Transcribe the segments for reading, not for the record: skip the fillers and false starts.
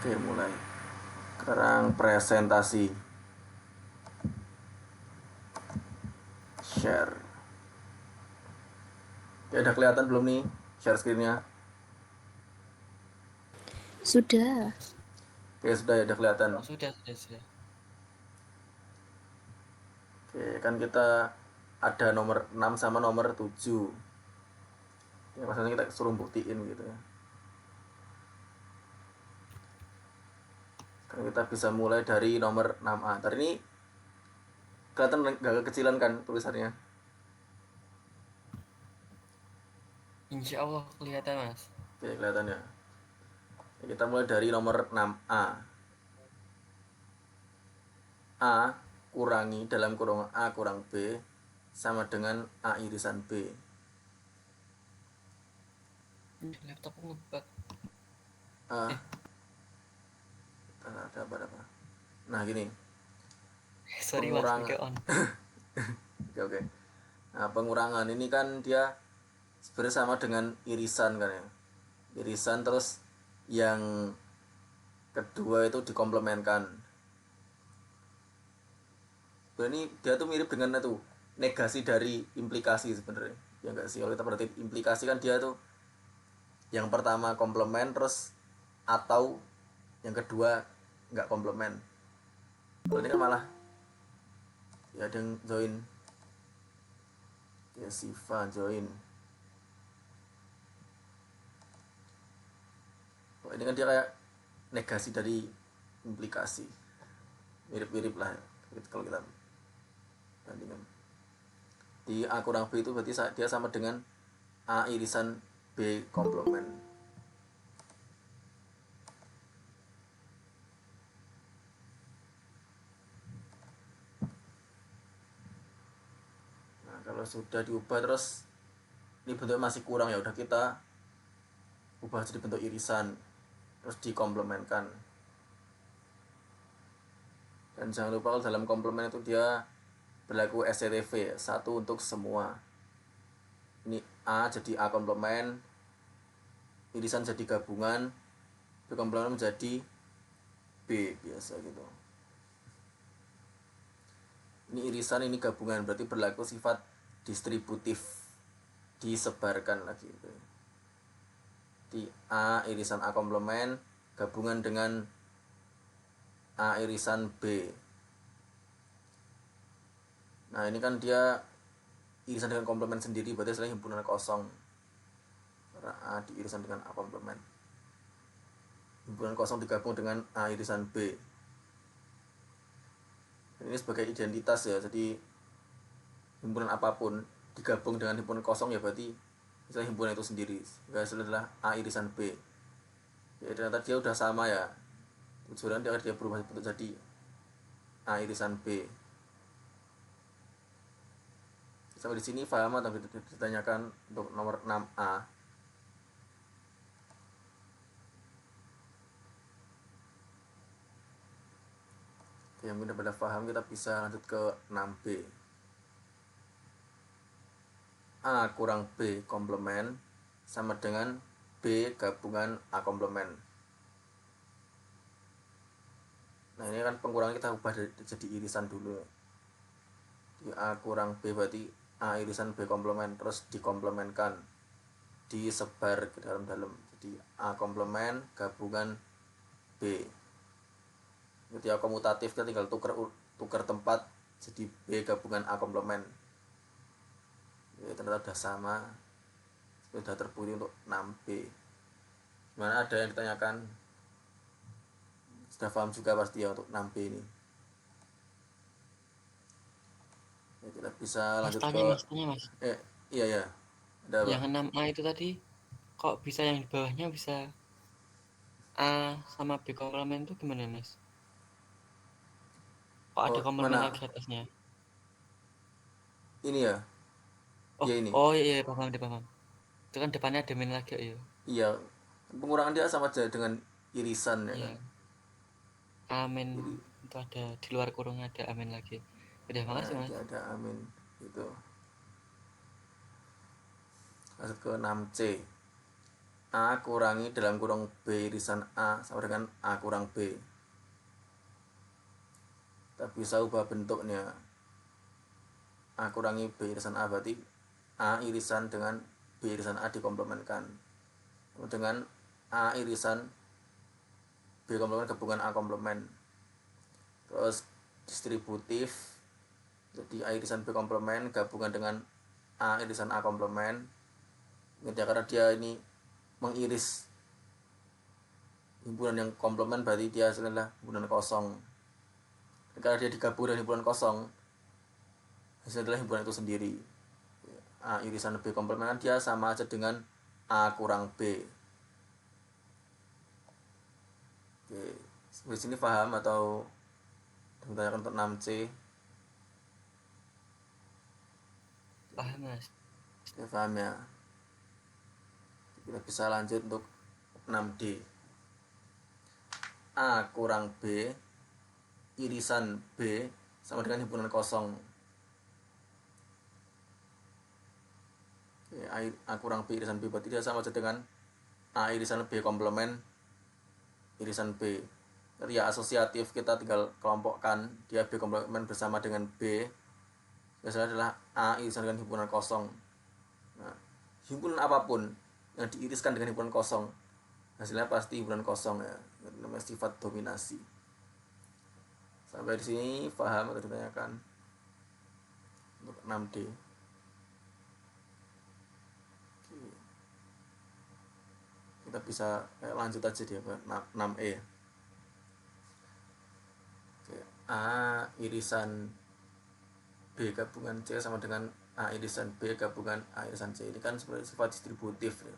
Oke, mulai. Sekarang presentasi. Share. Oke, udah kelihatan belum nih share screen-nya? Sudah. Oke, sudah ya, udah kelihatan. Sudah. Oke, kan kita ada nomor 6 sama nomor 7. Ya, maksudnya kita suruh buktiin gitu ya. Kan kita bisa mulai dari nomor 6A. Tadi ini kelihatan gak kekecilan kan tulisannya? Insya Allah kelihatan mas. Oke, kelihatan ya. Kita mulai dari nomor 6A. A kurangi dalam kurungan A kurang B sama dengan A irisan B. Laptopku ngebug. A ada apa? Nah gini, Sorry mas, pengurangan. pakai on. Oke. Nah pengurangan ini kan dia sebenarnya sama dengan irisan kan ya. Irisan terus yang kedua itu dikomplemenkan. Sebenarnya ini dia tuh mirip dengan itu negasi dari implikasi sebenarnya. Ya enggak sih, kalau kita perhatiin implikasi kan dia tuh yang pertama komplement terus atau yang kedua nggak komplement. Kalau ini kan malah ya ada yang join, ya Siva join. Kalau ini kan dia kayak negasi dari implikasi, mirip-mirip lah kalau kita bandingkan. Di A kurang B itu berarti dia sama dengan A irisan B komplement. Nah kalau sudah diubah terus ini bentuknya masih kurang, ya udah kita ubah jadi bentuk irisan terus dikomplementkan. Dan jangan lupa kalau dalam komplement itu dia berlaku SCTV, satu untuk semua. Ini A jadi A komplement, irisan jadi gabungan, B komplement menjadi B biasa gitu. Ini irisan, ini gabungan, berarti berlaku sifat distributif, disebarkan lagi gitu. Di A irisan A komplement gabungan dengan A irisan B. Nah ini kan dia irisan dengan komplement sendiri, berarti istilahnya himpunan kosong. Karena A diirisan dengan A komplement, himpunan kosong digabung dengan A irisan B. Dan ini sebagai identitas ya, jadi himpunan apapun digabung dengan himpunan kosong ya berarti misalnya himpunan itu sendiri. Hasilnya adalah A irisan B. Ya ternyata dia udah sama ya, tujuan dia berubah bentuk jadi A irisan B. Sampai di sini paham atau ditanyakan untuk nomor 6A? Oke, yang udah pada paham kita bisa lanjut ke 6B. A kurang B komplement sama dengan B gabungan A komplement. Nah ini kan pengurangan kita ubah jadi irisan dulu. Di A kurang B berarti A irisan B komplement terus dikomplementkan, disebar ke dalam-dalam. Jadi A komplement gabungan B. Ketika komutatif kita tinggal tuker tempat jadi B gabungan A komplement. Ya, ternyata sudah sama, sudah terbukti untuk 6B. Gimana, ada yang ditanyakan? Sudah paham juga pasti ya untuk 6B ini. Ya, kita bisa lanjut ke Mas. iya ya. Ada apa? Yang 6A itu tadi kok bisa yang di bawahnya bisa A sama B komplement itu gimana mas? Kok ada Oh komplement mana lagi atasnya? ini ya? Oh, Iya ini. oh iya, paham. Itu kan depannya ada min lagi ya. Iya, pengurangan dia sama aja dengan irisan ya kan. Iya. Amin Jadi itu ada di luar kurung ada amin lagi. Udah makasih mas. dia ada amin gitu. Lanjut ke 6C. A kurangi dalam kurung B irisan A sama dengan A kurang B. Kita bisa ubah bentuknya. A kurangi B irisan A berarti A irisan dengan B irisan A dikomplementkan. Dengan A irisan B komplement gabungan A komplement. Terus distributif, jadi A irisan B komplement gabungan dengan A irisan A komplement. Ya, karena dia ini mengiris himpunan yang komplement berarti dia hasilnya himpunan kosong. Karena dia digabung dengan himpunan kosong, hasilnya adalah himpunan itu sendiri. A irisan B komplement kan dia sama aja dengan A kurang B. Oke, sampai sini paham atau ditanyakan untuk 6C? Paham, Mas. Oke, paham ya. Kita bisa lanjut untuk 6D. A kurang B irisan B sama dengan himpunan kosong. Oke, A kurang B irisan B berarti dia sama aja dengan A irisan B komplement irisan B. Jadi ya asosiatif kita tinggal kelompokkan dia B komplement bersama dengan B. Biasanya adalah A irisan dengan himpunan kosong. Nah, himpunan apapun yang diiriskan dengan himpunan kosong hasilnya pasti himpunan kosong ya. Itu namanya sifat dominasi. Sampai di sini paham atau ditanyakan untuk 6D? Kita bisa lanjut aja dia ke 6E. Oke, A irisan B gabungan C sama dengan A irisan B gabungan A irisan C. Ini kan sebenarnya sifat distributif ya.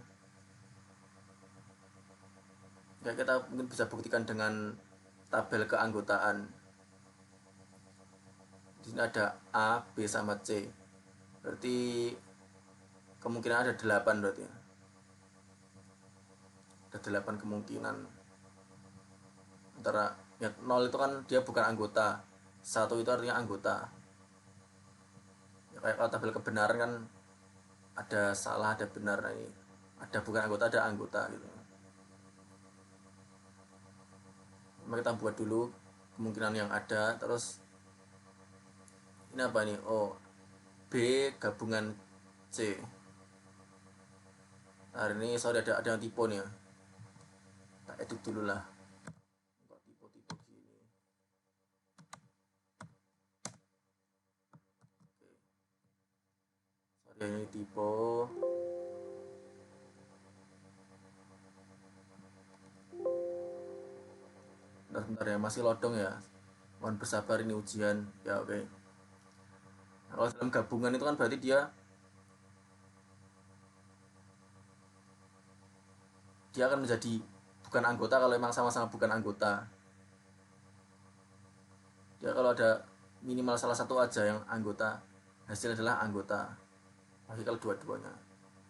Ya, kita mungkin bisa buktikan dengan tabel keanggotaan. Di sini ada A, B sama C. Berarti kemungkinan ada 8 berarti ya. Ada 8 kemungkinan. Antara ya 0 itu kan dia bukan anggota. 1 itu artinya anggota. Ya, kayak kalau tabel kebenaran kan ada salah, ada benar. Nah, ini ada bukan anggota, ada anggota gitu. Mari kita buat dulu kemungkinan yang ada. Terus ini apa nih? Oh, B gabungan C. Hari ini sorry ada yang tipe nih ya. Kita edit dulu lah. Kok tipe-tipe gini. Sorry ini tipe. Bentar ya, masih lodong ya. Mohon bersabar, ini ujian. Ya oke. Nah, kalau dalam gabungan itu kan berarti dia akan menjadi bukan anggota kalau memang sama-sama bukan anggota. Dia kalau ada minimal salah satu aja yang anggota, hasilnya adalah anggota. Lagi kalau dua-duanya.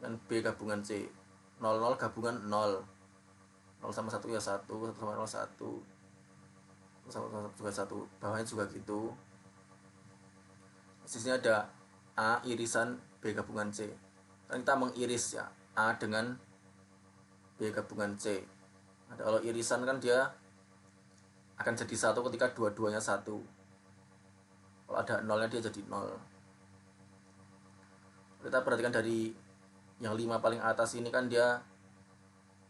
Dan B gabungan C. 00 gabungan 0. 0 sama 1 ya 1, 1 sama 0 1. 1 sama 1 juga 1. Bawahnya juga gitu. Di sini ada A irisan B gabungan C. Kan kita mengiris ya A dengan B gabungan C. Nah, kalau irisan kan dia akan jadi 1 ketika dua-duanya 1. Kalau ada nolnya dia jadi 0. Kita perhatikan dari yang 5 paling atas ini kan dia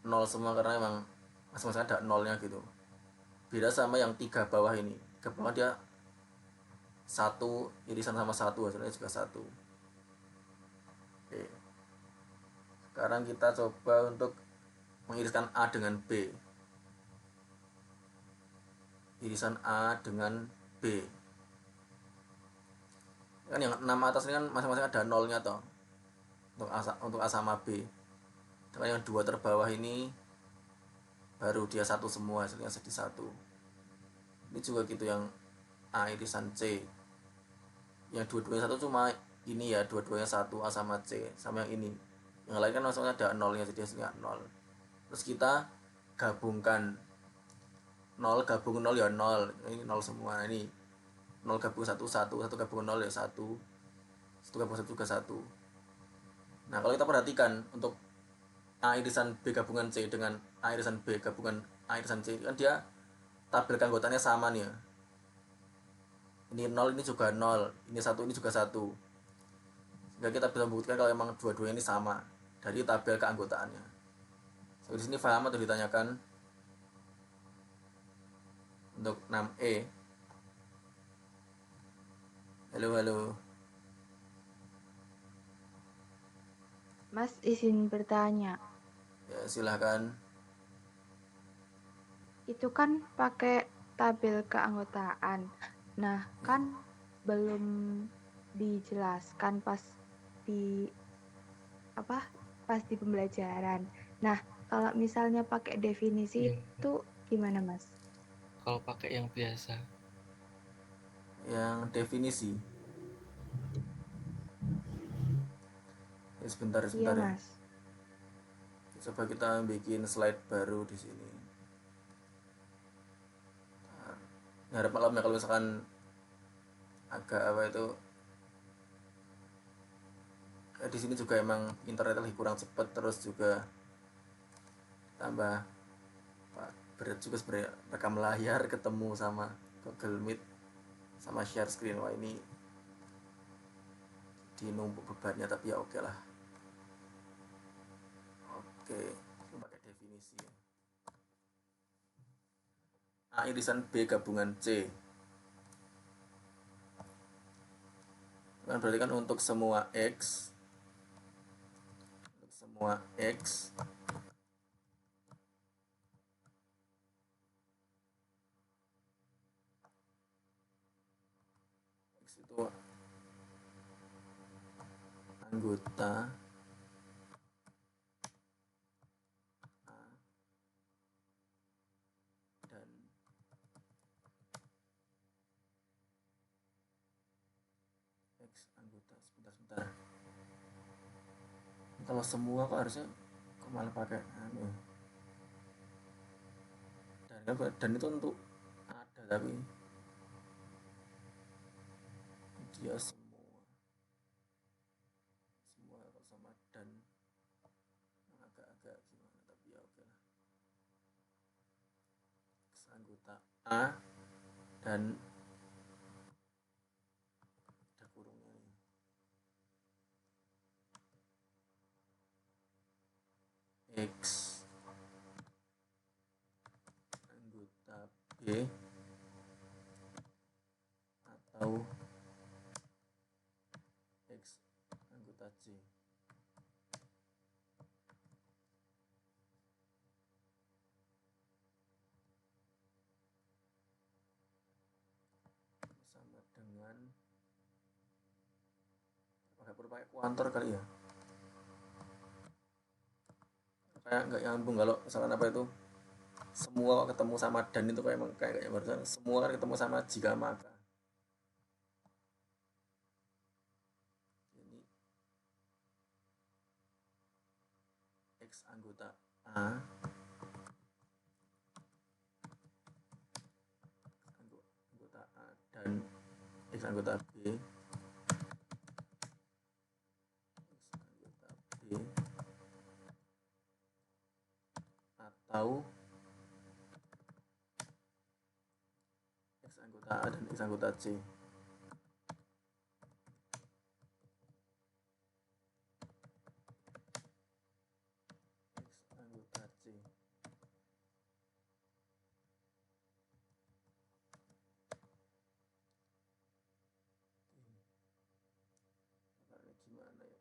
0 semua karena memang masing-masing ada nolnya gitu. Beda sama yang 3 bawah ini. 3 bawah dia 1 irisan sama 1 hasilnya juga 1. Oke. Sekarang kita coba untuk mengiriskan A dengan B. Irisan A dengan B. Kan yang 6 atas ini kan masing-masing ada nolnya toh. Untuk A sama B. Dengan yang 2 terbawah ini baru dia 1 semua, hasilnya jadi 1. Ini juga gitu yang A irisan C. Yang dua-duanya 1 cuma ini ya, dua-duanya 1 A sama C. Sama yang ini. Yang lain kan maksudnya ada nolnya, jadi hasilnya 0. Terus kita gabungkan 0 gabung 0 ya 0. Ini 0 semua. Nah, ini 0 gabung 1 1, 1 gabung 0 ya 1. 1 gabung 1 juga 1. Nah, kalau kita perhatikan untuk A irisan B gabungan C dengan A irisan B gabungan A irisan C, kan dia tabel keanggotaannya sama nih ya. Ini 0, ini juga 0, ini 1, ini juga 1. Sehingga kita bisa membuktikan kalau memang dua-duanya ini sama dari tabel keanggotaannya. So, di sini paham atau ditanyakan? Untuk 6E. Halo, halo. Mas izin bertanya. Ya, silahkan. Itu kan pakai tabel keanggotaan. Nah, kan belum dijelaskan pas di pembelajaran. Nah, kalau misalnya pakai definisi itu gimana, Mas? Kalau pakai yang biasa. Yang definisi. Ya, sebentar Iya, ya. Mas. Coba kita bikin slide baru di sini. Harap maklum ya kalau misalkan agak di sini juga emang internet lagi kurang cepat, terus juga tambah berat juga sebenarnya rekam layar ketemu sama Google Meet sama share screen. Wah, ini dinumpuk bebannya, tapi ya oke lah. Oke, pakai definisi ya. A irisan B gabungan C kan berarti kan untuk semua X itu anggota A dan X anggota. Sebentar. Kalau semua kok harusnya kok malah pakai dan itu untuk ada, tapi dia semua kok sama dan agak-agak gimana, tapi ya oke lah. X anggota A dan ada kurungnya nih. X anggota B atau X anggota C. Sama dengan pakai kuantor kali ya, kayak nggak nyambung kalau misalkan semua ketemu sama dan itu kayak emang kayak barusan semua kan ketemu sama jika maka. Ini X anggota A dan X anggota B atau X anggota A dan X anggota C. X anggota C. Gimana ya?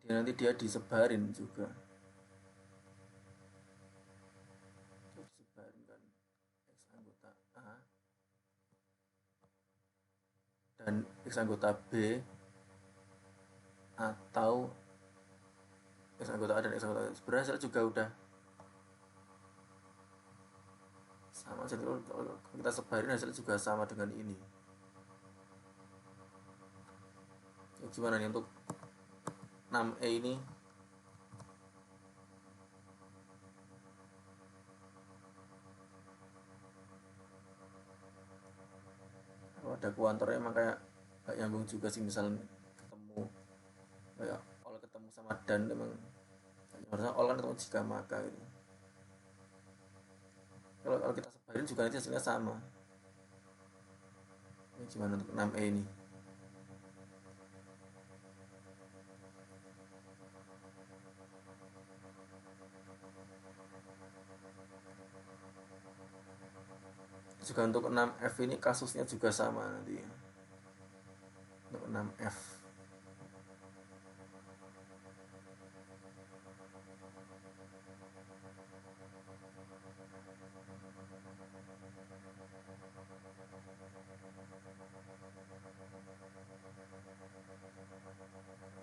Nanti dia disebarin juga, disebarin kan X anggota A dan X anggota B atau X anggota A dan X anggota B. Sebenarnya juga udah sama, jadi kalau kita sebarin hasil juga sama dengan ini. Ya, gimana nih untuk 6E ini? kuantornya emang kayak gak nyambung juga sih. Misalnya ketemu kayak all ketemu sama dan emang harusnya all kan ketemu jika maka gitu. Kalau kita sebarin juga nanti hasilnya sama. Ini gimana untuk 6E ini? Juga untuk 6F ini kasusnya juga sama nanti ya. Untuk 6F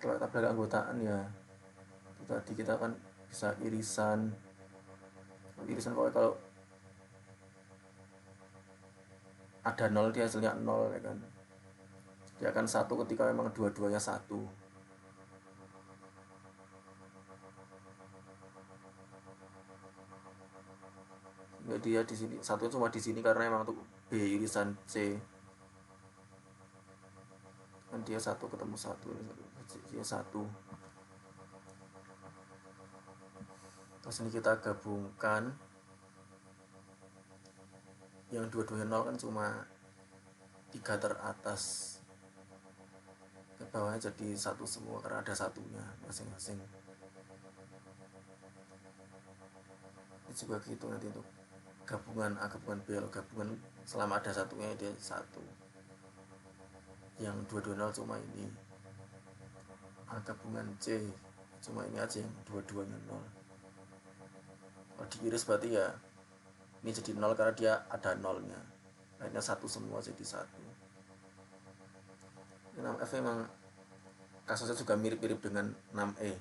kalau tabel keanggotaan ya itu tadi kita kan bisa irisan pokoknya kalau ada 0 dia hasilnya 0 ya kan, dia akan 1 ketika memang dua-duanya 1. Ya, dia di sini satu cuma di sini karena emang untuk B irisan C kan dia 1 ketemu 1 dia 1. Terus ini kita gabungkan yang dua-duanya 0 kan cuma 3 teratas, ke bawahnya jadi 1 semua karena ada satunya masing-masing. Ini juga gitu nanti untuk gabungan A gabungan B, kalau gabungan selama ada satunya dia 1, yang 220 cuma ini. A gabungan C cuma ini aja yang dua-duanya 0. Kalau diiris berarti ya ini jadi 0 karena dia ada 0-nya, lainnya 1 semua jadi 1. 6F memang kasusnya juga mirip-mirip dengan 6E.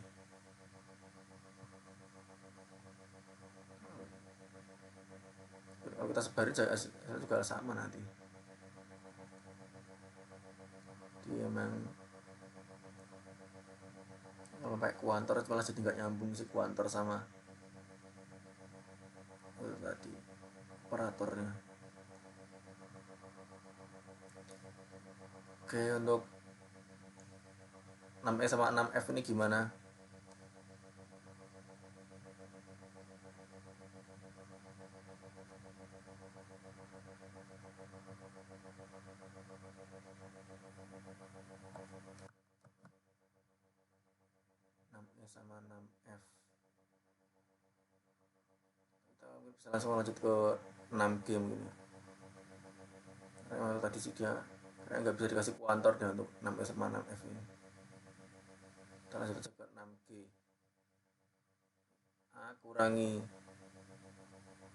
Kalau kita sebarin juga sama nanti. Dia emang kalau pakai kuantor malah jadi nggak nyambung si kuantor sama itu tadi operatornya. Oke, untuk 6E sama 6F ini gimana? Sama 6F kita bisa langsung lanjut ke 6G mungkin ya, karena tadi sih dia kayak nggak bisa dikasih kuantor dan untuk 6E sama 6F ini. Kita lanjut aja ke 6G. A kurangi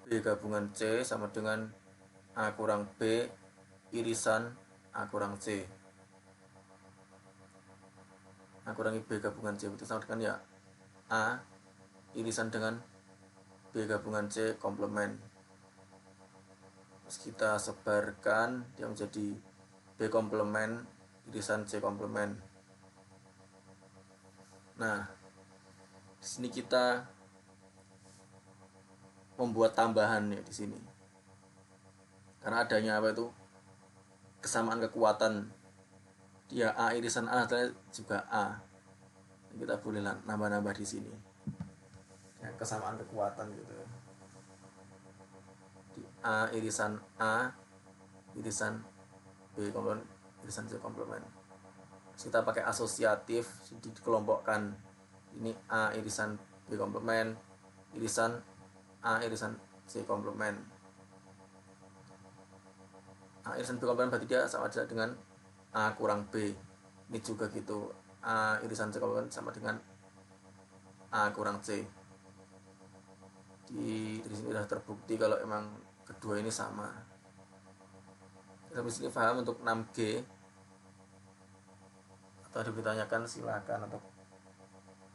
B gabungan C sama dengan A kurang B irisan A kurang C. A kurangi B gabungan C itu sama dengan ya A irisan dengan B gabungan C komplement. Terus kita sebarkan dia menjadi B komplement irisan C komplement. Nah, di sini kita membuat tambahan ya di sini. Karena adanya apa itu kesamaan kekuatan, dia A irisan A juga A. Kita boleh nambah-nambah di sini. Ya, kesamaan kekuatan gitu. Di A irisan A irisan B komplement irisan C komplement. Kita pakai asosiatif dikelompokkan. Ini A irisan B komplement irisan A irisan C komplement. A irisan B komplement berarti dia sama aja dengan A kurang B. Ini juga gitu, A irisan C komplement sama dengan A kurang C. Di sini sudah terbukti kalau emang kedua ini sama. Sampai sini paham untuk 6G? Atau ada ditanyakan silakan untuk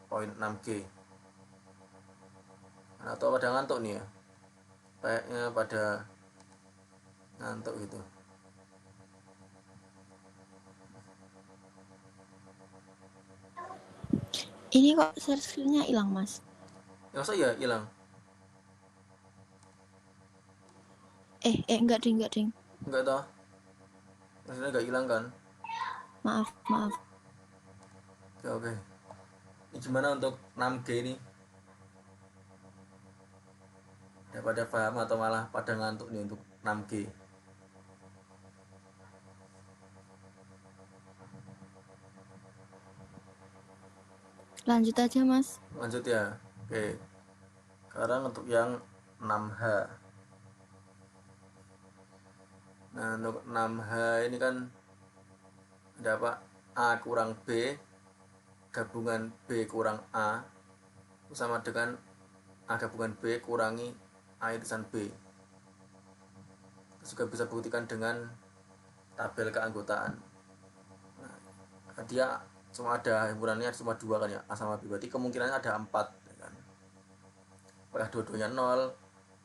poin 6G. Atau pada ngantuk nih ya, kayaknya pada ngantuk gitu. Ini kok share screen-nya hilang, Mas? Masa ya hilang? Enggak ding. Enggak toh? Hasilnya nggak hilang kan? Maaf. Oke. Ini gimana untuk 6G ini? Ya pada paham atau malah pada ngantuk nih untuk 6G? Lanjut aja, Mas. Lanjut ya. Oke. Sekarang untuk yang 6H. Nah, untuk 6H ini kan ada apa? A kurang B gabungan B kurang A itu sama dengan A gabungan B kurangi A irisan B. Itu juga bisa buktikan dengan tabel keanggotaan. Nah, dia cuma ada himpunannya cuma 2 kan ya, A sama B, berarti kemungkinannya ada 4 ya kan? Apakah dua-duanya 0,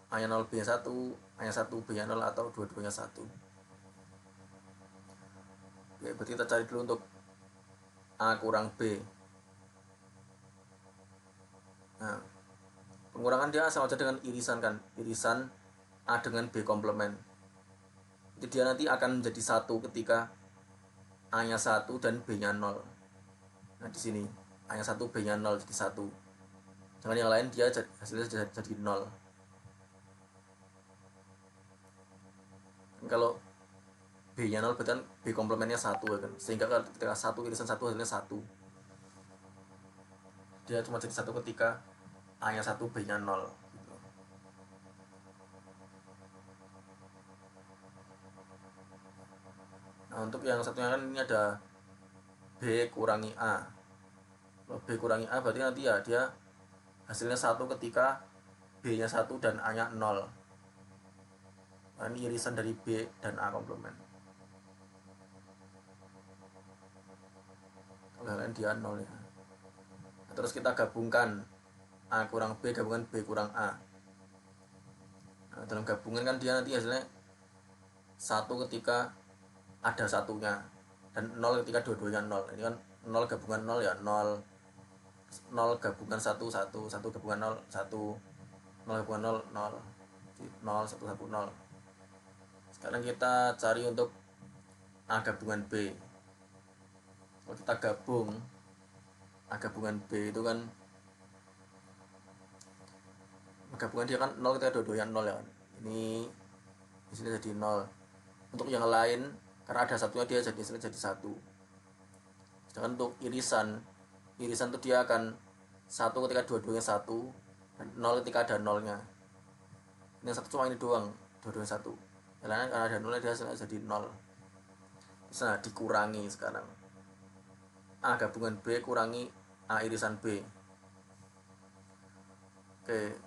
A nya 0, B nya 1, A nya 1, B nya 0, atau dua-duanya 1. Oke, berarti kita cari dulu untuk A kurang B. Nah, pengurangan dia sama aja dengan irisan kan, irisan A dengan B komplement. Jadi dia nanti akan menjadi 1 ketika A nya 1 dan B nya 0. Nah di sini A nya 1, B nya 0 jadi 1. Jangan yang lain dia hasilnya jadi 0. Kalau B nya 0 berarti kan B komplementnya 1 ya kan. Sehingga ketika 1 irisan 1 hasilnya 1. Dia cuma jadi 1 ketika A nya 1, B nya 0 gitu. Nah untuk yang satunya kan ini ada B kurangi A. Kalau B kurangi A berarti nanti ya dia hasilnya 1 ketika B nya 1 dan A nya 0. Nah, ini irisan dari B dan A komplement. Kalau lain dia 0 ya. Nah, terus kita gabungkan A kurang B gabungan B kurang A. Nah, dalam gabungan kan dia nanti hasilnya 1 ketika ada satunya dan 0 ketika dua-duanya 0. Ini kan 0 gabungan 0 ya 0, 0 gabungan 1 1, 1 gabungan 0 1, 0 gabungan 0 0. Jadi 0 1 1 0. Sekarang kita cari untuk A gabungan B. Kalau kita gabung A gabungan B itu kan gabungan dia kan 0 ketika dua-duanya 0 ya kan. Ini di sini jadi 0. Untuk yang lain karena ada satunya dia jadi 1. Sedangkan untuk irisan itu dia akan 1 ketika dua-duanya 1 dan 0 ketika ada 0-nya. Ini satu cuma ini doang, dua-duanya 1. Yang lain karena ada 0-nya dia jadi 0. Nah, dikurangi sekarang. A gabungan B kurangi A irisan B. Oke.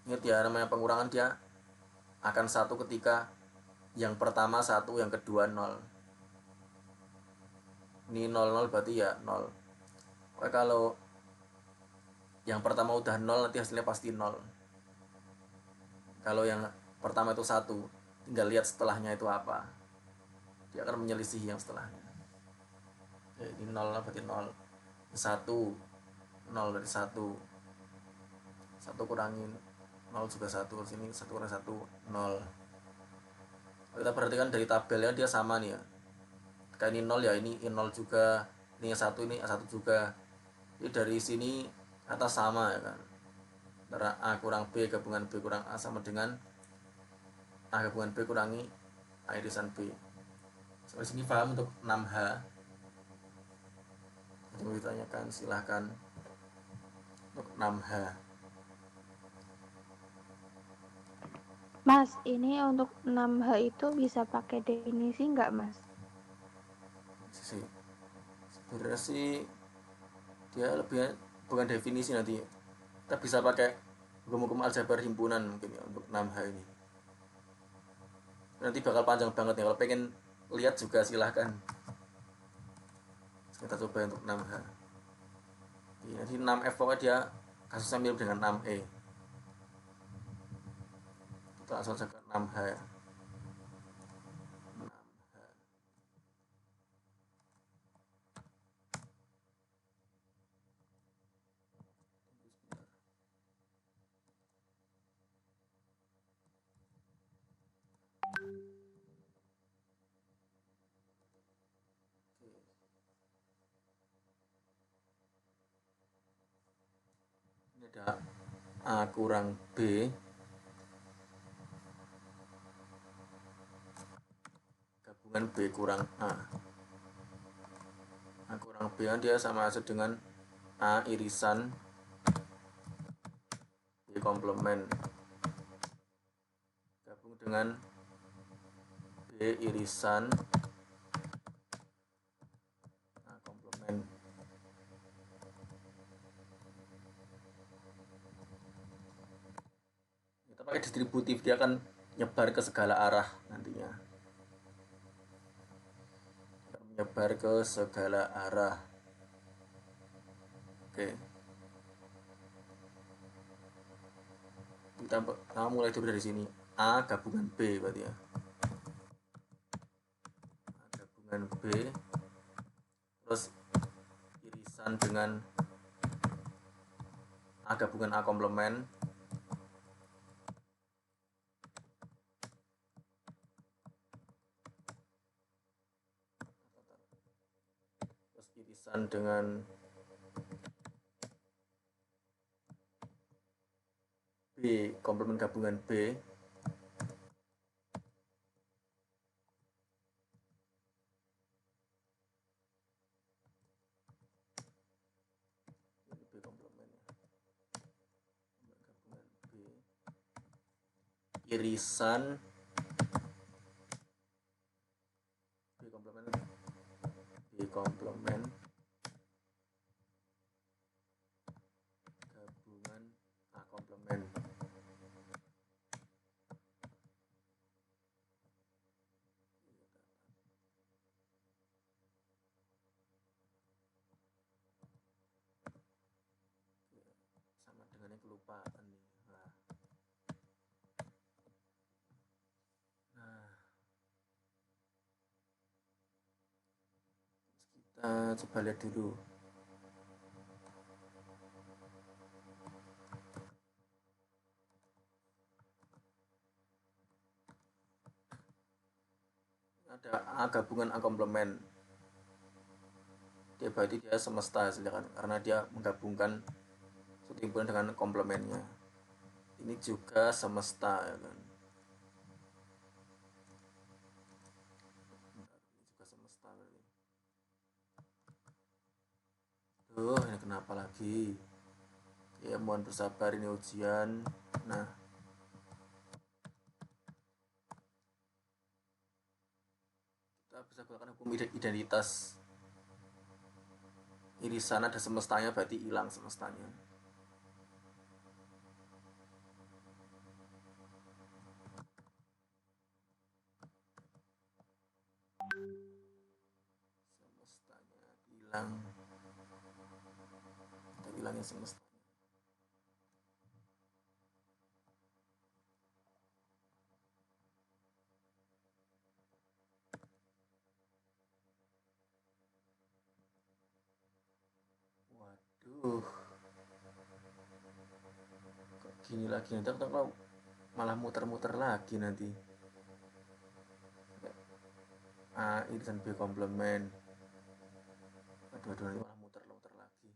Ingat ya, namanya pengurangan dia akan 1 ketika yang pertama 1, yang kedua 0. Ini 0 0 berarti ya 0. Oke, kalau yang pertama udah 0 nanti hasilnya pasti 0. Kalau yang pertama itu 1, tinggal lihat setelahnya itu apa. Dia akan menyelisihi yang setelahnya. Oke, ini 0 berarti 0. 1 0 dari 1. 1 kurangin 0 juga 1. Sini 1 kurang 1 0. Kita perhatikan dari tabelnya dia sama nih ya. Kayak ini 0 ya, ini 0 juga. Ini 1, ini 1 juga. Jadi dari sini atas sama ya kan. Antara A kurang B gabungan B kurang A sama dengan A gabungan B kurangi A irisan B. Sampai sini paham untuk 6H? Jadi mau ditanyakan silahkan untuk 6H. Mas, ini untuk 6H itu bisa pakai definisi nggak, Mas? Sebenarnya sih dia lebih bukan definisi, nanti kita bisa pakai hukum-hukum aljabar himpunan mungkin ya untuk 6H ini. Nanti bakal panjang banget ya, kalau pengen lihat juga silahkan. Kita coba untuk 6H. Jadi 6F pokoknya dia kasusnya mirip dengan 6E. Kita langsung saja ke 6H ya. 6H. ada A kurang B gabungan B kurang A kurang B kan dia sama aja dengan A irisan B komplement gabung dengan B irisan A komplement. Kita pakai distributif, dia akan nyebar ke segala arah nantinya, menyebar ke segala arah. Oke, kita mulai dulu dari sini. A gabungan B berarti ya, A gabungan B terus irisan dengan A gabungan A komplement terus irisan dengan B komplement gabungan B ini B komplement gabungan B irisan B komplement gabungan A komplement. Sama dengan yang kelupaan nih. Nah, kita coba lihat dulu. Ada A gabungan A komplement. Dia berarti dia semesta hasilnya kan, karena dia menggabungkan suatu himpunan dengan komplemennya. Ini juga semesta ya kan. Ini juga semesta berarti. Duh, ini kenapa lagi? Ya mohon bersabar, ini ujian. Nah, kita bisa gunakan hukum identitas. Irisan ada semestanya berarti hilang semestanya. Semestanya hilang. Kita hilangnya semestanya. Waduh, kok gini lagi, nanti aku malah muter-muter lagi nanti. A irisan B komplement. Aduh, nanti malah muter-muter lagi.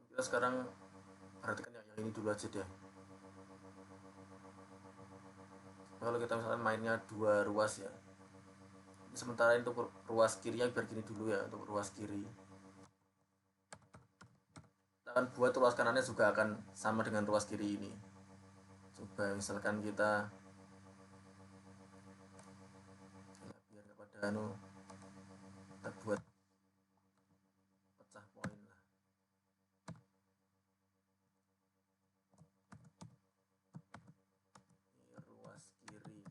Kita sekarang perhatikan yang ini dulu aja deh. Kalau kita misalnya mainnya 2 ruas ya, sementara untuk ruas kirinya biar gini dulu ya, untuk ruas kiri kita akan buat ruas kanannya juga akan sama dengan ruas kiri ini. Coba misalkan kita biar kepada kita buat pecah poin lah. Ini ruas kiri.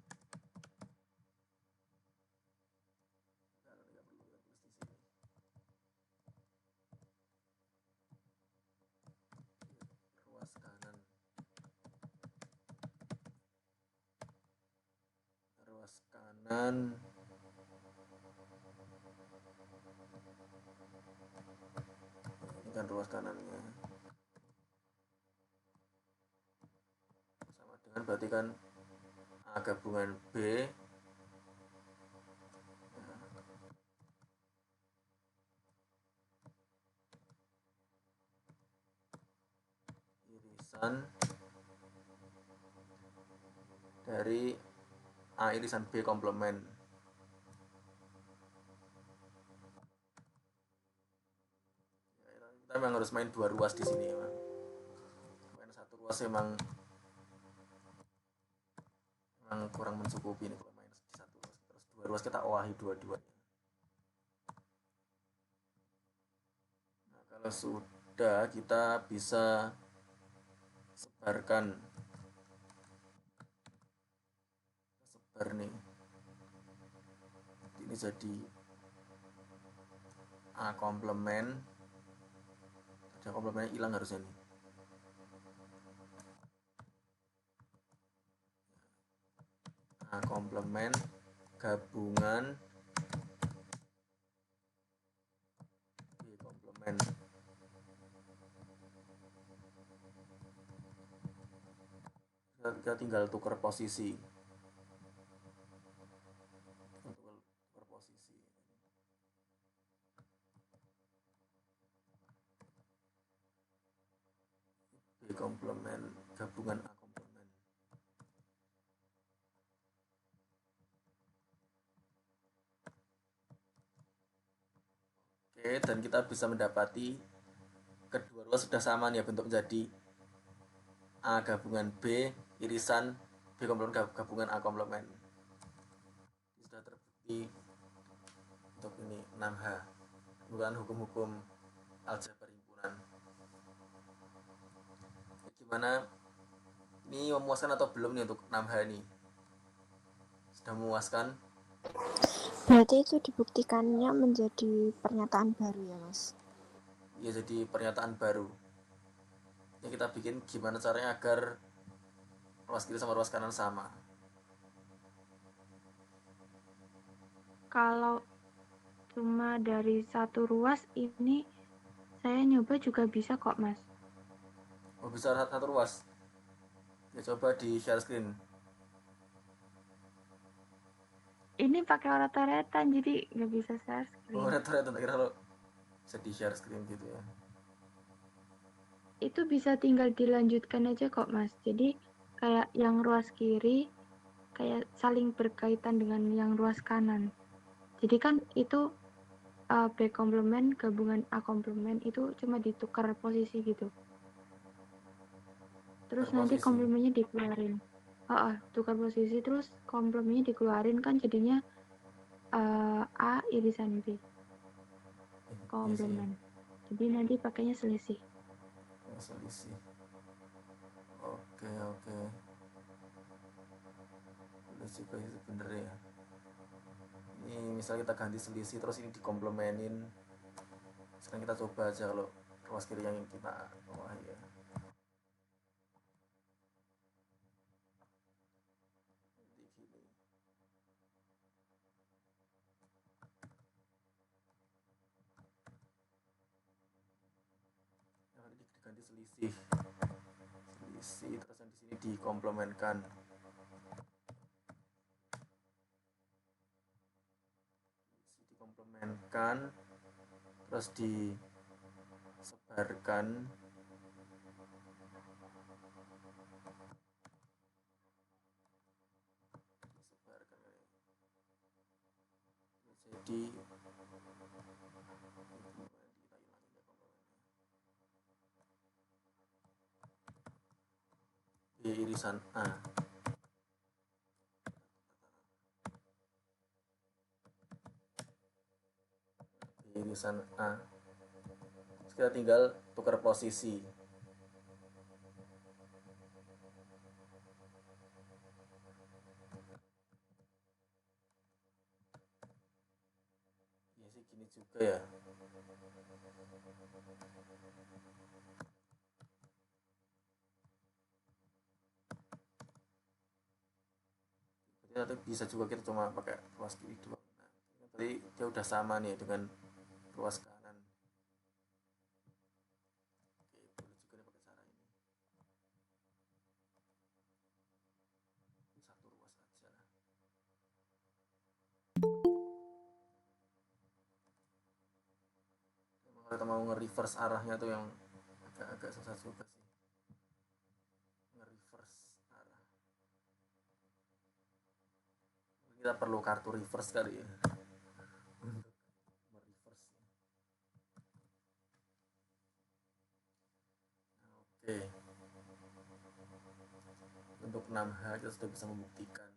Kalau nggak perlu kita tulis di sini. Ruas kanan. Ruas kanan. Ini kan ruas kanannya. Sama dengan berarti kan A gabungan B irisan dari A irisan B komplement. Kita memang harus main dua ruas di sini ya. Main satu ruas emang kurang mencukupi nih kalau main di satu ruas. Terus dua ruas kita oahi dua-duanya. Nah, kalau sudah kita bisa sebar nih. Ini jadi A komplement. Ada komplemennya hilang harusnya nih. A komplement gabungan B komplement. Kita tinggal tukar posisi. B komplement gabungan A komplement. Oke, dan kita bisa mendapati kedua ruas sudah sama nih ya, bentuk menjadi A gabungan B irisan B komplement gabungan A komplement. Sudah terbukti untuk ini 6H, bukan hukum-hukum aljabar himpunan. Gimana, ini memuaskan atau belum nih untuk 6H ini? Sudah memuaskan? Berarti itu dibuktikannya menjadi pernyataan baru ya, Mas? Ya, jadi pernyataan baru. Ya, kita bikin gimana caranya agar ruas kiri sama ruas kanan sama. Kalau cuma dari satu ruas ini saya nyoba juga bisa kok, Mas. Oh, bisa satu ruas? Ya, coba di share screen. Ini pakai oret-oretan jadi nggak bisa share screen. Oh, oret-oretan, tak kira lo bisa di share screen gitu ya. Itu bisa tinggal dilanjutkan aja kok, Mas. Jadi kayak yang ruas kiri kayak saling berkaitan dengan yang ruas kanan. Jadi kan itu B komplement gabungan A komplement itu cuma ditukar posisi gitu. Terus nanti Posisi. komplemennya dikeluarin. Tukar posisi terus komplemennya dikeluarin kan jadinya A irisan B komplement. Jadi nanti pakainya selisih. Selisih. Oke. Selisih bener ya. Ini misalnya kita ganti selisih terus ini dikomplemenin. Sekarang kita coba aja kalau ruas kiri yang kita ya. Diganti selisih terus yang di sini dikomplemenkan. Terus disebarkan jadi B irisan A. B irisan A. Terus kita tinggal tukar posisi. Ya sih gini juga ya. Nanti bisa juga kita cuma pakai ruas kiri doang. Nah, berarti dia udah sama nih dengan ruas kanan. Oke, boleh juga nih pakai cara ini. Satu ruas aja lah. Kalau kita mau nge-reverse arahnya tuh yang agak susah juga sih. Kita perlu kartu reverse kali ya untuk mereverse. Oke, untuk 6H kita sudah bisa membuktikan.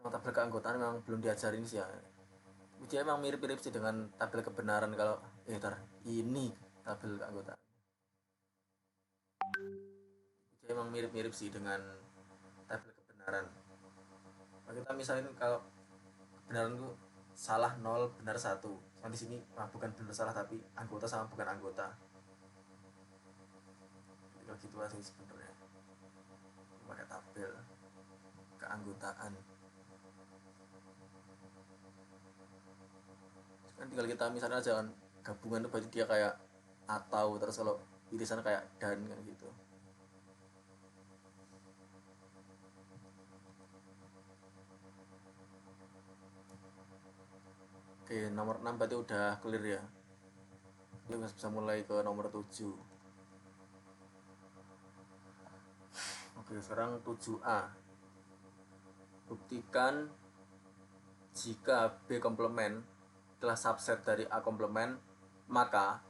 Tabel keanggotaan memang belum diajarin sih ya. Dia emang mirip-mirip sih dengan tabel kebenaran kalau ini tabel keanggotaan. Dia emang mirip-mirip sih dengan tabel kebenaran. Nah, kita misalnya kalau kebenaran itu salah 0 benar 1. Nah, di sini bukan benar salah tapi anggota sama bukan anggota. Kalau gitu aja sebenarnya. Pakai tabel keanggotaan. Kan tinggal kita misalnya aja kan gabungan itu berarti dia kayak atau, terus kalau irisan kayak dan kan gitu. Oke, nomor 6 berarti udah clear ya. Kita bisa mulai ke nomor 7. Oke, sekarang 7A. Buktikan jika B komplement adalah subset dari A komplement, maka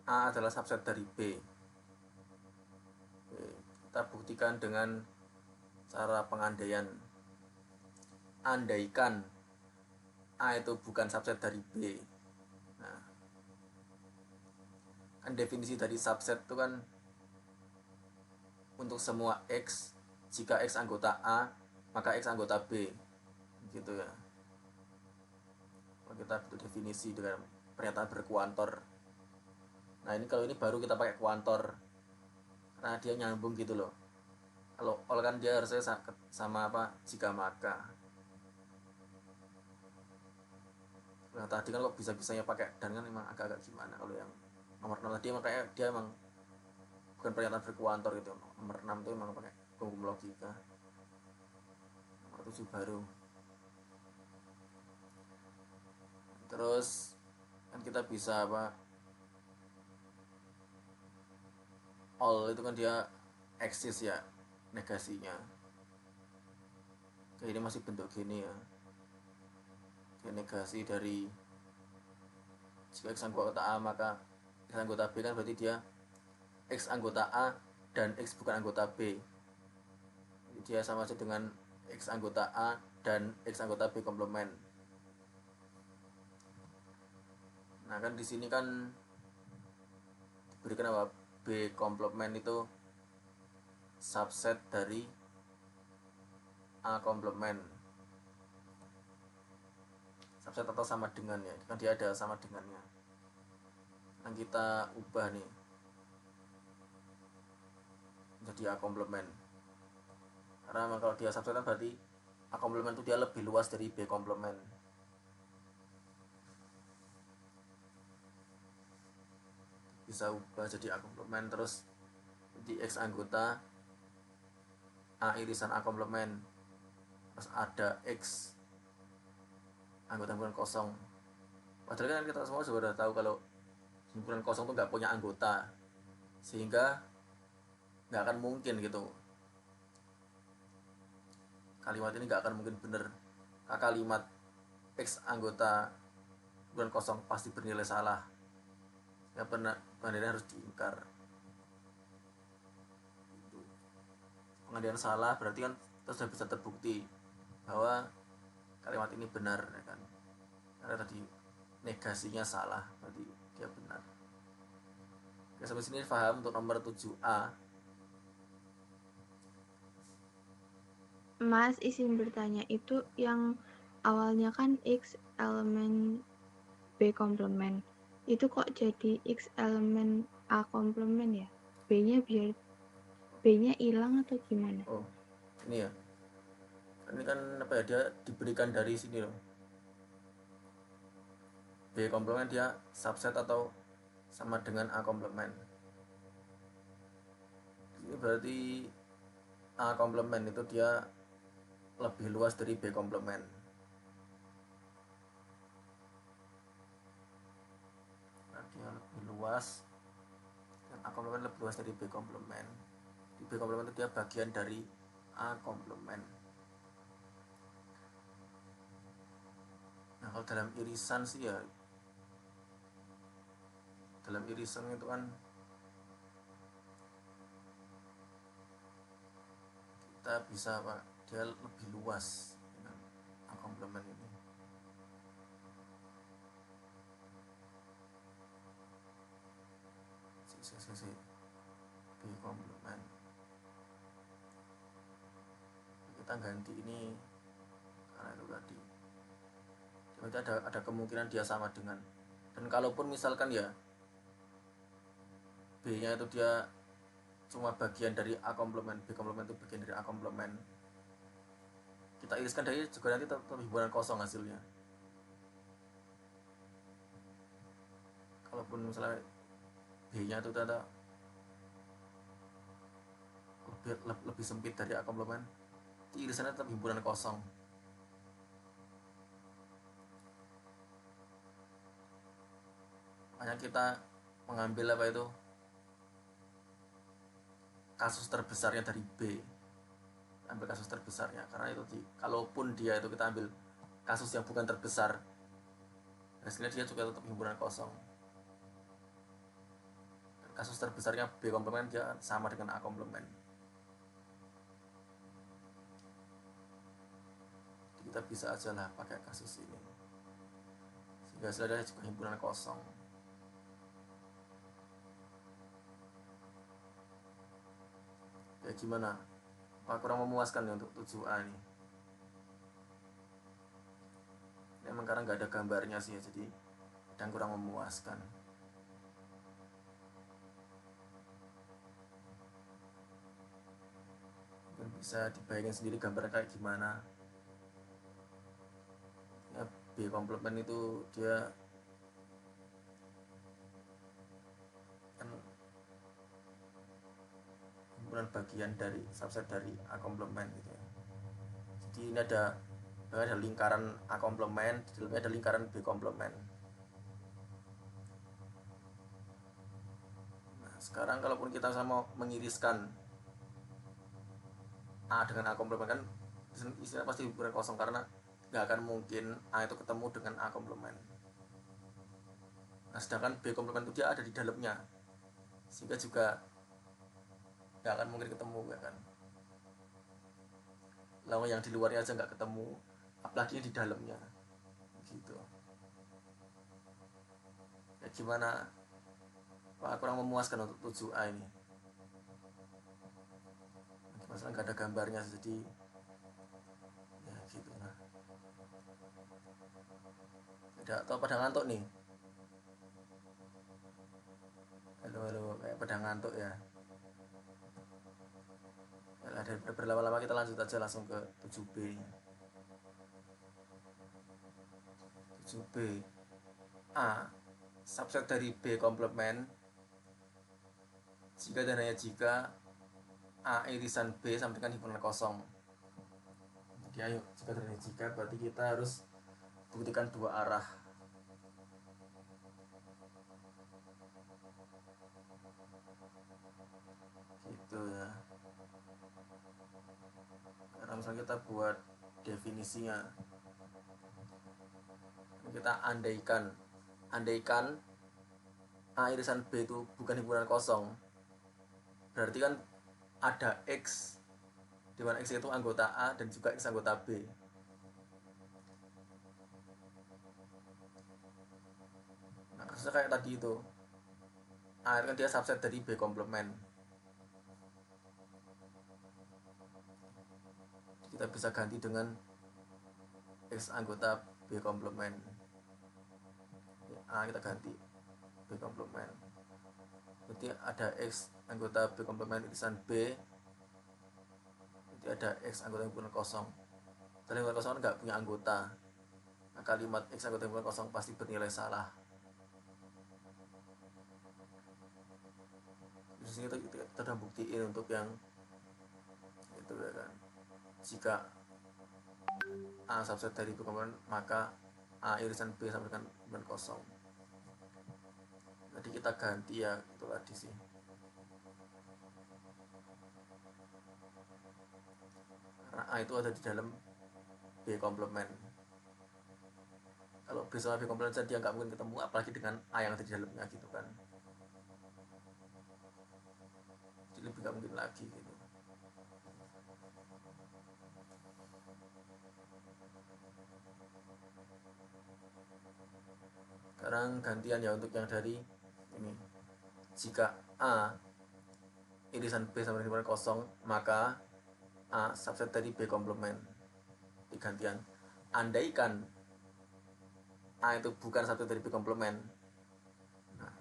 A adalah subset dari B. Oke, kita buktikan dengan cara pengandaian. Andaikan A itu bukan subset dari B. Nah, kan definisi dari subset itu kan untuk semua X, jika X anggota A, maka X anggota B. Gitu ya. Kalau kita butuh definisi dengan pernyataan berkuantor. Nah, ini kalau ini baru kita pakai kuantor. Karena dia nyambung gitu loh. Kalau all kan dia harusnya sama apa? Jika maka. Nah, tadi kan kok bisa-bisanya pakai dan kan memang agak-agak gimana. Kalau yang nomor 6 tadi makanya dia emang bukan pernyataan berkuantor gitu. Nomor 6 itu emang pakai hukum logika. Nomor 7 baru. Terus kan kita bisa apa? All itu kan dia eksis ya, negasinya. Oke, ini masih bentuk gini ya. Oke, negasi dari jika X anggota A maka X anggota B kan berarti dia X anggota A dan X bukan anggota B. Jadi dia sama saja dengan X anggota A dan X anggota B komplement. Nah, kan di sini kan diberikan apa? B komplement itu subset dari A komplement. Subset atau sama dengan ya. Kan dia ada sama dengannya. Yang kita ubah nih jadi A komplement. Karena kalau dia subset kan berarti A komplement itu dia lebih luas dari B komplement. Bisa ubah jadi A komplement, terus di X anggota A irisan A komplement, terus ada X anggota himpunan kosong. Padahal kan kita semua sudah tahu kalau himpunan kosong itu nggak punya anggota, sehingga nggak akan mungkin gitu kalimat ini nggak akan mungkin benar. Kalimat X anggota himpunan kosong pasti bernilai salah. Ya pengandaian harus diingkar. Pengandaian salah berarti kan kita sudah bisa terbukti bahwa kalimat ini benar ya kan. Karena tadi negasinya salah, berarti dia benar. Oke, sampai sini paham untuk nomor 7A. Mas izin bertanya, itu yang awalnya kan X elemen B komplement, itu kok jadi X elemen A komplement ya? B-nya biar B-nya hilang atau gimana? Oh, ini ya. Ini kan apa ya, dia diberikan dari sini loh. B komplement dia subset atau sama dengan A komplement. Ini berarti A komplement itu dia lebih luas dari B komplement. Nah, dia lebih luas dan A komplement lebih luas dari B komplement. di B komplement itu dia bagian dari A komplement. Nah kalau dalam irisan sih ya, dalam irisan itu kan kita bisa apa, dia lebih luas dengan A komplement ini. B komplement kita ganti ini karena itu tadi, jadi ada kemungkinan dia sama dengan, dan kalaupun misalkan ya B nya itu dia cuma bagian dari A komplement, B komplement itu bagian dari A komplement, kita iriskan dari juga nanti tetap himpunan kosong hasilnya. Kalaupun misalnya B nya itu ternyata lebih sempit dari A komplement, irisannya tetap himpunan kosong. Makanya kita mengambil apa itu, kasus terbesarnya dari B, ambil kasus terbesarnya, karena itu kalaupun dia itu kita ambil kasus yang bukan terbesar, hasilnya dia juga tetap himpunan kosong. Dan kasus terbesarnya B komplement dia sama dengan A komplement. Kita bisa aja lah pakai kasus ini, sehingga hasilnya juga himpunan kosong. Ya gimana? Apa kurang memuaskan ya untuk 7A ini? Emang karena nggak ada gambarnya sih ya, jadi kadang kurang memuaskan. Mungkin bisa dibayangin sendiri gambarnya kayak gimana. Ya, B komplement itu dia kan himpunan bagian dari subset dari A komplement gitu ya. Jadi ini ada lingkaran A komplement, di dalamnya ada lingkaran B komplement. Nah, sekarang kalaupun kita sama mengiriskan A dengan A komplement kan isinya pasti himpunan kosong, karena nggak akan mungkin A itu ketemu dengan A komplement. Nah sedangkan B komplement itu dia ada di dalamnya, sehingga juga nggak akan mungkin ketemu ya kan. Lalu yang di luarnya aja nggak ketemu, apalagi yang di dalamnya gitu. Ya gimana Pak, kurang memuaskan untuk 7A ini. Masalah nggak ada gambarnya, jadi ya gitu lah. Tidak atau pada ngantuk nih? Halo, kayak pada ngantuk ya. Ya, daripada berlama-lama kita lanjut aja langsung ke 7B. 7B A, subset dari B komplement jika dan hanya jika A irisan B sama dengan himpunan kosong. Jadi ayo, jika dan hanya jika berarti kita harus buktikan dua arah. Gitu ya. Karena misalnya kita buat definisinya, kita andaikan A irisan B itu bukan himpunan kosong, berarti kan ada X, di mana X itu anggota A dan juga X anggota B. Nah kasusnya kayak tadi itu, A itu kan dia subset dari B komplement. Kita bisa ganti dengan X anggota B komplement. A kita ganti B komplement. Berarti ada X anggota B komplement irisan B. Berarti ada X anggota himpunan kosong. Karena himpunan kosong nggak punya anggota. Nah, kalimat X anggota himpunan kosong pasti bernilai salah. Di sini kita sudah buktiin untuk yang itu ya kan. Jika A subset dari B komplement, maka A irisan B sama dengan himpunan kosong. Jadi kita ganti ya itu tadi sih. A itu ada di dalam B komplement. Kalau B sama B komplement saja dia nggak mungkin ketemu, apalagi dengan A yang ada di dalamnya gitu kan. Jadi lebih nggak mungkin lagi gitu. Sekarang gantian ya untuk yang dari ini. Jika A irisan B sama dengan kosong, maka A subset dari B komplement. Digantian. Andaikan A itu bukan subset dari B komplement, nah,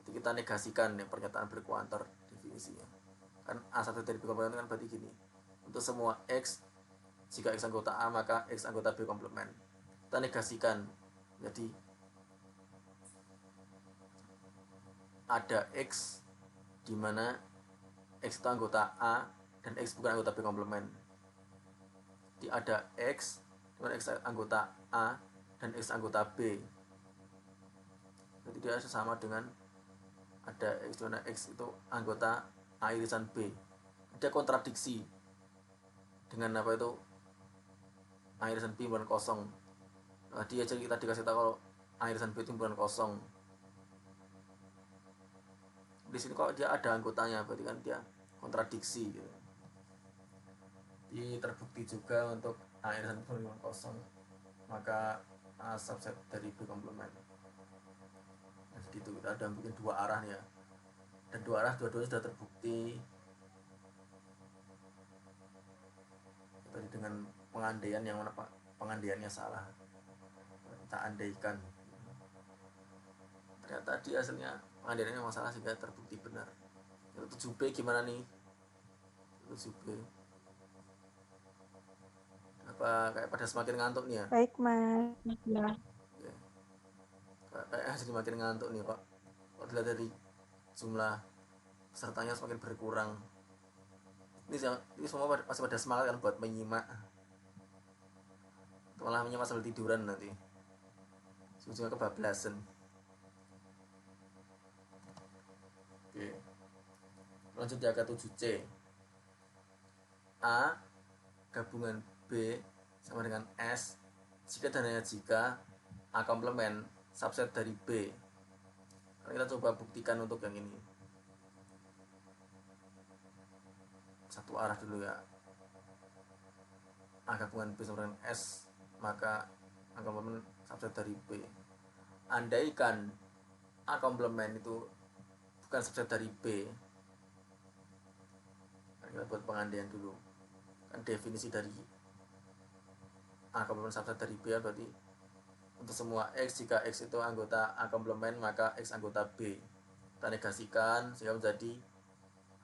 itu kita negasikan ya pernyataan berkuantor definisinya. Kan A subset dari B komplement kan berarti gini. Untuk semua X, jika X anggota A maka X anggota B komplement. Kita negasikan. Jadi ada X di mana X itu anggota A dan X bukan anggota B komplement. Jadi ada X di mana X anggota A dan X anggota B. Jadi dia sama dengan ada X di mana X itu anggota A irisan B. Dia kontradiksi dengan apa itu A irisan B bukan kosong. Nah, dia jadi kita dikasih tahu kalau A irisan B itu bukan kosong. Di sini kok dia ada anggotanya, berarti kan dia kontradiksi gitu. Jadi terbukti juga untuk A irisan B bukan kosong, maka A subset dari B komplement. Nah, gitu kita ada mungkin dua arah ya, dan dua arah dua-duanya sudah terbukti tadi dengan pengandaian yang mana pengandaiannya salah. Kita andaikan ternyata di hasilnya pengandaiannya masalah sehingga terbukti benar. Itu 7B gimana nih? 7B apa kayak pada semakin ngantuk nih ya? Baik, Mas. Ya. Kayak jadi makin ngantuk nih Pak. Kalau dilihat dari jumlah pesertanya semakin berkurang. Ini semua masih pada semangat kan buat menyimak. Malah menyimak sambil tiduran nanti. Ujungnya kebablasan. Oke. Lanjut ya ke 7C. A gabungan B sama dengan S jika dan hanya jika A komplement subset dari B. Kita coba buktikan untuk yang ini. Satu arah dulu ya. A gabungan B sama dengan S, maka A komplement subset dari B. Andaikan A komplement itu bukan subset dari B, kita buat pengandaian dulu. Kan definisi dari A komplement subset dari B berarti untuk semua X, jika X itu anggota A komplement maka X anggota B. Kita negasikan sehingga menjadi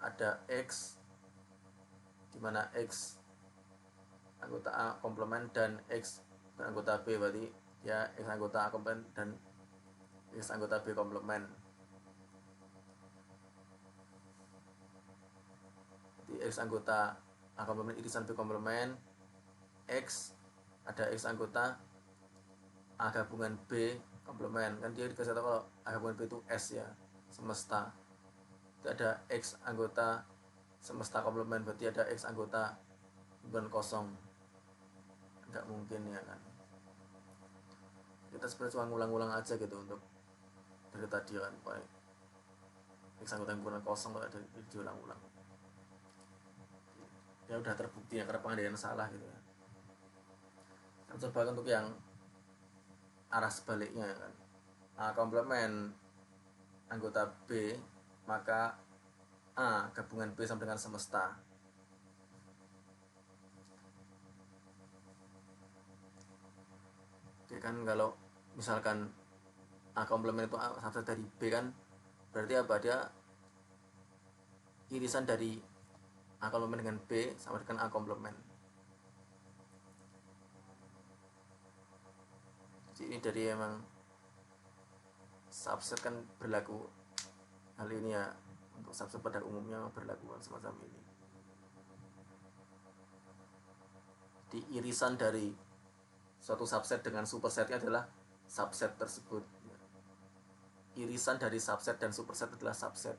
ada X di mana X anggota A komplement dan X anggota B, berarti ya X anggota A komplement dan X anggota B komplement. Jadi X anggota A komplement irisan B komplement, X ada X anggota A gabungan B komplement. Kan dia dikasih tahu kalau A gabungan B itu S ya, semesta. Jadi ada X anggota semesta komplement, berarti ada X anggota bukan kosong. Nggak mungkin ya kan. Kita sebenarnya cuma ngulang-ngulang aja gitu untuk dari tadi kan, Pak. X anggota yang bukan kosong kalau ada diulang-ulang. Ya udah terbukti ya karena pengandaian salah gitu ya. Kita coba untuk yang arah sebaliknya ya kan. A komplement anggota B, maka A gabungan B sama dengan semesta. Oke kan, kalau misalkan A komplement itu subset dari B kan berarti apa, dia irisan dari A komplement dengan B sama dengan A komplement. Jadi ini dari emang subset kan berlaku hal ini ya, untuk subset pada umumnya berlaku semacam ini. Di irisan dari suatu subset dengan supersetnya adalah subset tersebut. Irisan dari subset dan superset adalah subset.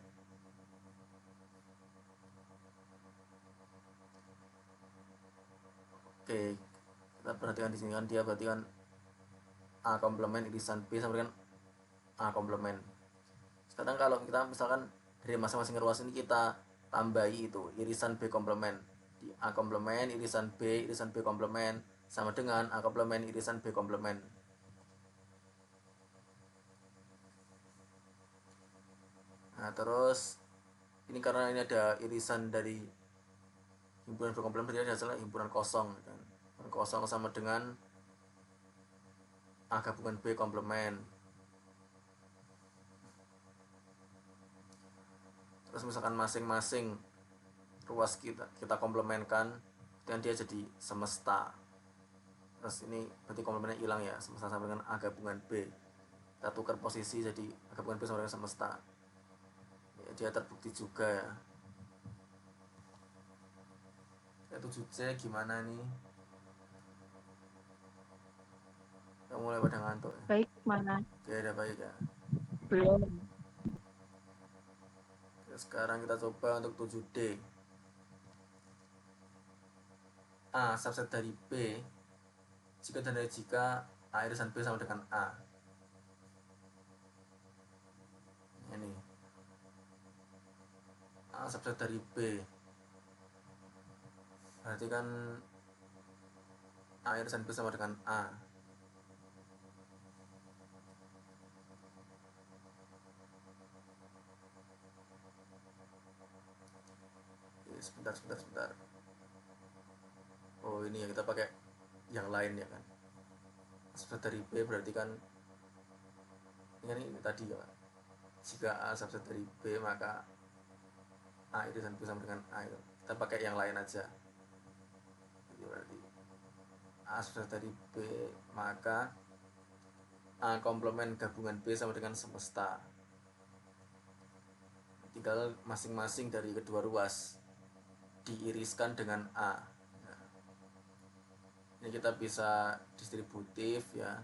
Oke, kita perhatikan di sini kan dia berarti kan A komplement irisan B sama dengan A komplement. Sekarang kalau kita misalkan dari masing-masing ruas ini kita tambahi itu irisan B komplement, di A komplement irisan B komplement sama dengan A komplement irisan B komplement. Nah terus ini karena ini ada irisan dari himpunan berkomplement berarti adalah himpunan kosong kan. Himpunan kosong sama dengan A gabungan B komplement. Terus misalkan masing-masing ruas kita komplementkan dan dia jadi semesta. Terus ini berarti komplementnya hilang ya, semesta sama dengan A gabungan B. Kita tukar posisi jadi A gabungan B sama dengan semesta. Ya, dia terbukti juga ya. 7C gimana nih? Kamu mulai pada ngantuk ya? Baik mana? Oke, udah baik ya. Belum. Oke, sekarang kita coba untuk 7D. A subset dari B jika dan dari jika A irisan B sama dengan A. Ini A subset dari B berarti kan A irisan B sama dengan A. Oke, sebentar. Oh ini ya, kita pakai yang lain ya kan. Subset dari B berarti kan ini tadi ya, jika A subset dari B maka A irisan B sama dengan A. Kita pakai yang lain aja. Jadi berarti A subset dari B maka A komplement gabungan B sama dengan semesta. Tinggal masing-masing dari kedua ruas diiriskan dengan A. Nah, ini kita bisa distributif ya.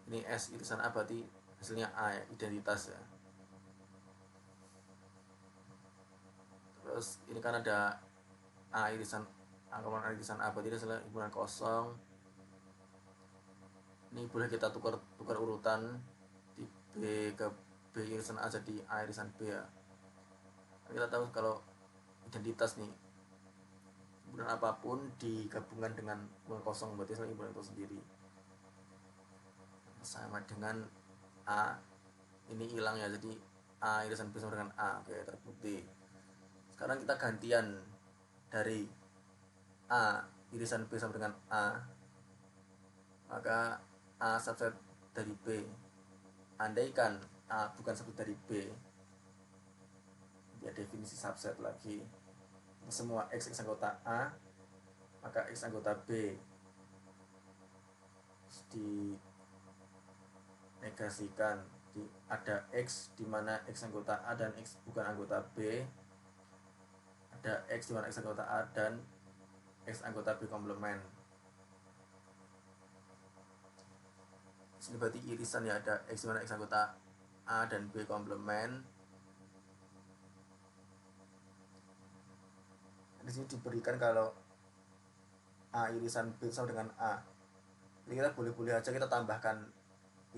Ini S irisan A berarti hasilnya A ya, identitas ya. Terus ini kan ada A irisan A irisan A berarti hasilnya himpunan kosong. Ini boleh kita tukar urutan di B ke B irisan A jadi A irisan B ya. Kita tahu kalau identitas nih himpunan apapun digabungkan dengan himpunan kosong berarti himpunan itu sendiri sama dengan A ini hilang ya, jadi A irisan B sama dengan A. Oke, terbukti. Sekarang kita gantian dari A irisan B sama dengan A, maka A subset dari B. Andaikan A bukan subset dari B, dia definisi subset lagi, semua X anggota A maka X anggota B dinegasikan. Ada X di mana X anggota A dan X bukan anggota B, ada X di mana X anggota A dan X anggota B komplement. Ini berarti irisan ya, ada X di mana X anggota A dan B komplement. Di sini diberikan kalau A irisan B sama dengan A. Jadi kita boleh-boleh aja kita tambahkan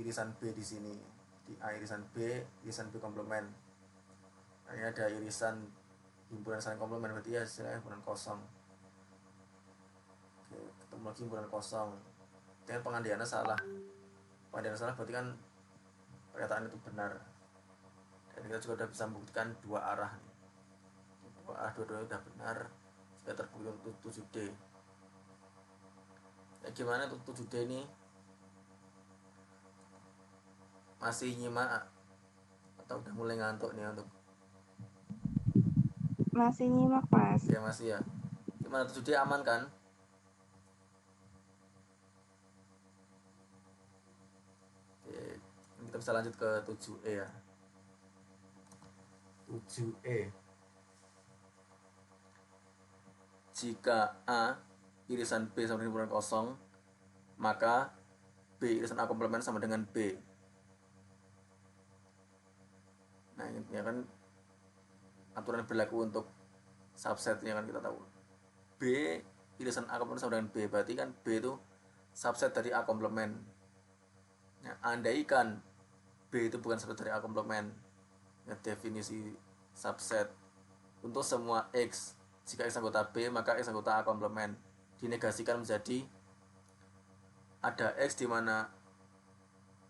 irisan B di sini. Di A irisan B komplement. Nah, ini ada irisan himpunan saling komplement berarti ya hasilnya himpunan kosong. Oke, ketemu lagi himpunan kosong. Dengan pengandaiannya salah. Pengandaiannya salah berarti kan pernyataan itu benar. Dan kita juga sudah bisa membuktikan dua arah nih. Dua arah dua-duanya sudah benar. Sudah terbukti untuk 7D. Ya, gimana untuk 7D ini? Masih nyimak atau udah mulai ngantuk nih untuk? Masih nyimak, Mas. Ya masih ya. Gimana 7D aman kan? Oke, kita bisa lanjut ke 7E ya. 7E. Jika A irisan B sama dengan himpunan kosong, maka B irisan A komplement sama dengan B. Nah ini ya kan aturan berlaku untuk subsetnya kan kita tahu. B irisan A komplement sama dengan B, berarti kan B itu subset dari A komplement. Ya, andaikan B itu bukan subset dari A komplement, ya, definisi subset untuk semua X, jika X anggota B maka X anggota A komplement, dinegasikan menjadi ada X di mana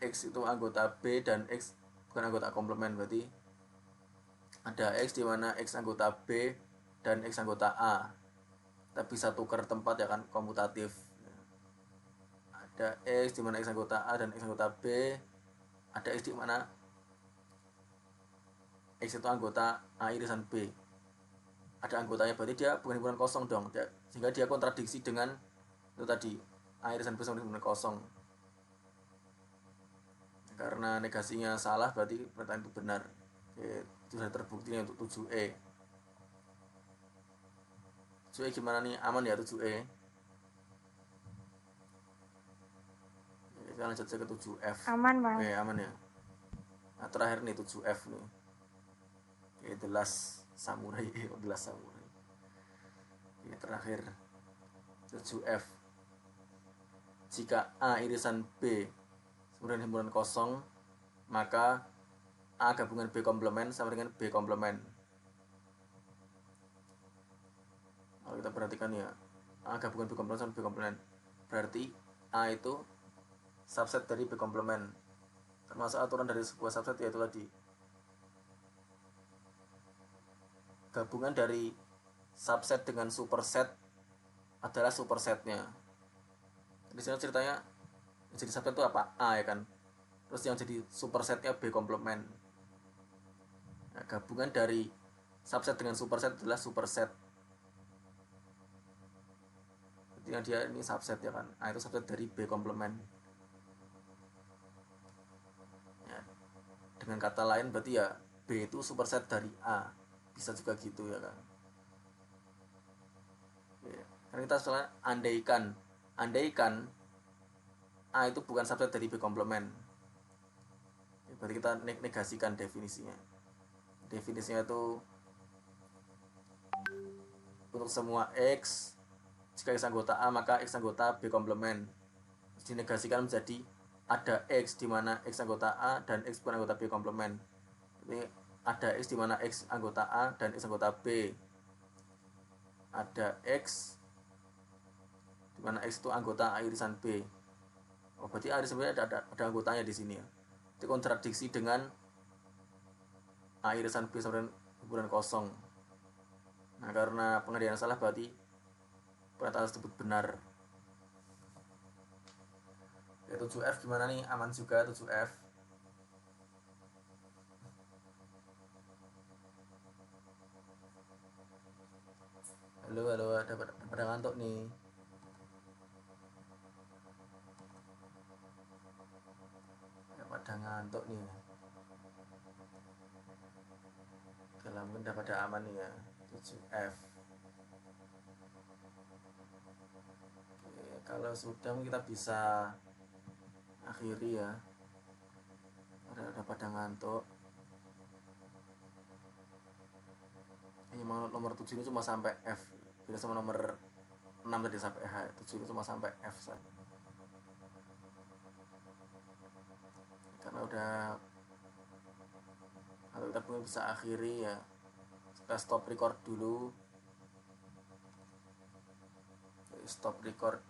X itu anggota B dan X bukan anggota A komplement, berarti ada X di mana X anggota B dan X anggota A. Kita bisa tukar tempat ya kan, komutatif. Ada X di mana X anggota A dan X anggota B. Ada X di mana X itu anggota A irisan B. Ada anggotanya, berarti dia bukan himpunan kosong dong. Sehingga dia kontradiksi dengan itu tadi, A irisan B sama himpunan kosong. Karena negasinya salah, berarti pernyataan itu benar. Oke, itu sudah terbukti untuk 7E. 7E gimana nih? Aman ya 7E? Kita lanjut ke 7F. Aman, Mas. Oke, aman ya. Nah, terakhir nih 7F nih. Oke, The Last Samurai. The Last Samurai. Oke, terakhir 7F. Jika A irisan B kemudian himpunan kosong, maka A gabungan B komplement sama dengan B komplement. Kalau kita perhatikan ya, A gabungan B komplement sama B komplement, berarti A itu subset dari B komplement. Termasuk aturan dari sebuah subset yaitu tadi, gabungan dari subset dengan superset adalah supersetnya. Di sini ceritanya jadi subset itu apa? A ya kan. Terus yang jadi supersetnya B komplement. Nah, gabungan dari subset dengan superset adalah superset. Berarti dia ini subset ya kan. A itu subset dari B komplement. Ya, dengan kata lain berarti ya B itu superset dari A. Bisa juga gitu ya kan. Ya, karena kita soalnya andaikan A itu bukan subset dari B komplement. Ya, berarti kita negasikan definisinya. Definisinya itu untuk semua X, jika X anggota A maka X anggota B komplement. Dinegasikan menjadi ada X di mana X anggota A dan X bukan anggota B komplement. Jadi ada X di mana X anggota A dan X anggota B. Ada X di mana X itu anggota A irisan B. Oh, berarti A irisan B ada anggotanya di sini ya. Itu kontradiksi dengan A irisan B sama dengan himpunan kosong. Nah, karena pengertian salah berarti pernyataan tersebut benar. Ya, 7F gimana nih? Aman juga 7F? Halo, ada pada ngantuk nih. Ada pada ngantuk nih. Kalau mungkin udah pada aman nih ya. 7F. Oke, kalau sudah kita bisa akhiri ya. Ada pada ngantuk. Ini nomor 7 ini cuma sampai F. Beda sama nomor 6 tadi sampai H. 7 ini cuma sampai F saja. Karena udah, kalau kita mungkin bisa akhiri ya. Kita stop record dulu. Stop record.